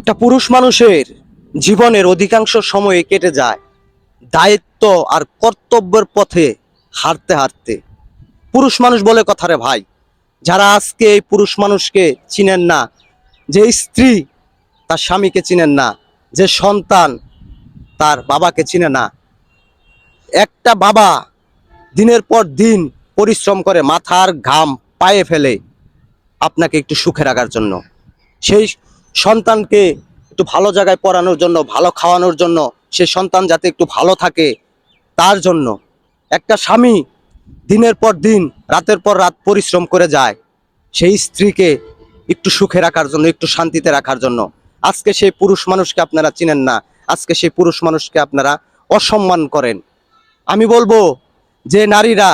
একটা পুরুষ মানুষের জীবনের অধিকাংশ সময় কেটে যায় দায়িত্ব আর কর্তব্যের পথে হাঁটতে হাঁটতে। পুরুষ মানুষ বলে কথা রে ভাই। যারা আজকে এই পুরুষ মানুষকে চিনেন না, যে স্ত্রী তার স্বামীকে চিনেন না, যে সন্তান তার বাবাকে চিনে না। একটা বাবা দিনের পর দিন পরিশ্রম করে মাথার ঘাম পায়ে ফেলে আপনাকে একটু সুখে রাখার জন্য, সেই সন্তানকে একটু ভালো জায়গায় পড়ানোর জন্য, ভালো খাওয়ানোর জন্য, সেই সন্তান যাতে একটু ভালো থাকে তার জন্য। একটা স্বামী দিনের পর দিন রাতের পর রাত পরিশ্রম করে যায় সেই স্ত্রীকে একটু সুখে রাখার জন্য, একটু শান্তিতে রাখার জন্য। আজকে সেই পুরুষ মানুষকে আপনারা চিনেন না, আজকে সেই পুরুষ মানুষকে আপনারা অসম্মান করেন। আমি বলবো, যে নারীরা,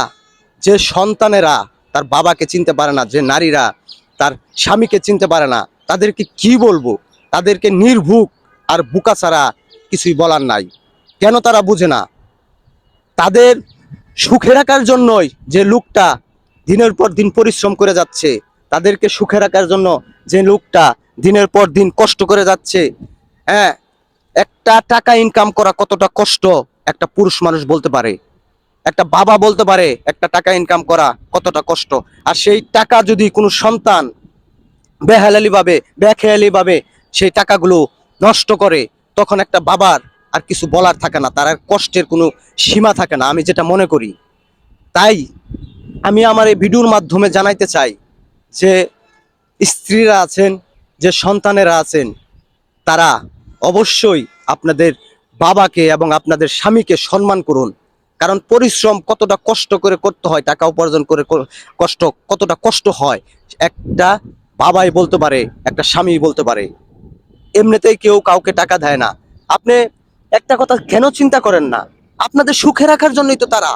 যে সন্তানেরা তার বাবাকে চিনতে পারে না, যে নারীরা তার স্বামীকে চিনতে পারে না, তাদেরকে কি বলবো? তাদেরকে নির্ভুক আর বুকা ছাড়া কিছুই বলার নাই। কেন তারা বুঝে না? তাদের সুখে রাখার জন্যই যে লোকটা দিনের পর দিন পরিশ্রম করে যাচ্ছে, তাদেরকে সুখে রাখার জন্য যে লোকটা দিনের পর দিন কষ্ট করে যাচ্ছে। হ্যাঁ, একটা টাকা ইনকাম করা কতটা কষ্ট একটা পুরুষ মানুষ বলতে পারে, একটা বাবা বলতে পারে একটা টাকা ইনকাম করা কতটা কষ্ট। আর সেই টাকা যদি কোনো সন্তান বেখেয়ালি ভাবে সেই টাকাগুলো নষ্ট করে, তখন একটা বাবার আর কিছু বলার থাকে না, তার আর কষ্টের কোনো সীমা থাকে না, আমি যেটা মনে করি। তাই আমি আমার এই ভিডিওর মাধ্যমে জানাইতে চাই যে স্ত্রীরা আছেন, যে সন্তানেরা আছেন, তারা অবশ্যই আপনাদের বাবাকে এবং আপনাদের স্বামীকে সম্মান করুন। কারণ পরিশ্রম কতটা কষ্ট করে করতে হয়, টাকা উপার্জন করে কষ্ট কতটা কষ্ট হয়, একটা বাবাই বলতে পারে, একটা স্বামী বলতে পারে। এমনিতেই কেউ কাউকে টাকা দেয় না। আপনি একটা কথা কেন চিন্তা করেন না? আপনাদের সুখে রাখার জন্যই তো তারা,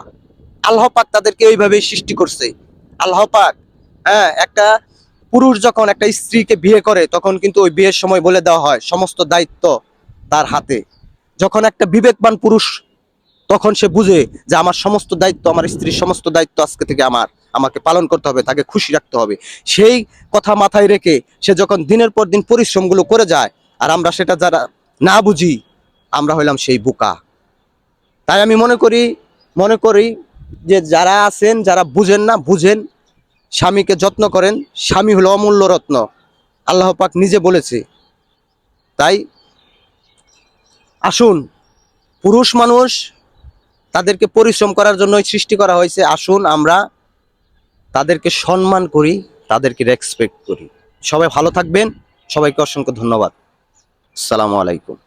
আল্লাহ পাক তাদেরকে ওইভাবেই সৃষ্টি করছে। আল্লাহ পাক, হ্যাঁ, একটা পুরুষ যখন একটা স্ত্রীকে বিয়ে করে তখন কিন্তু ওই বিয়ের সময় বলে দেওয়া হয় সমস্ত দায়িত্ব তার হাতে। যখন একটা বিবেকবান পুরুষ, তখন সে বুঝে যে আমার সমস্ত দায়িত্ব, আমার স্ত্রীর সমস্ত দায়িত্ব আজকে থেকে আমাকে পালন করতে হবে, তাকে খুশি রাখতে হবে। সেই কথা মাথায় রেখে সে যখন দিনের পর দিন পরিশ্রমগুলো করে যায়, আর আমরা সেটা যারা না বুঝি, আমরা হইলাম সেই বোকা। তাই আমি মনে করি যে যারা আছেন, যারা বুঝেন না, বুঝেন, স্বামীকে যত্ন করেন। স্বামী হলো অমূল্য রত্ন, আল্লাহ পাক নিজে বলেছে। তাই আসুন, পুরুষ মানুষ, তাদেরকে পরিশ্রম করার জন্যই সৃষ্টি করা হয়েছে। আসুন আমরা তাদেরকে সম্মান করি, তাদেরকে রেসপেক্ট করি। সবাই ভালো থাকবেন, সবাইকে অসংখ্য ধন্যবাদ। আসসালামু আলাইকুম।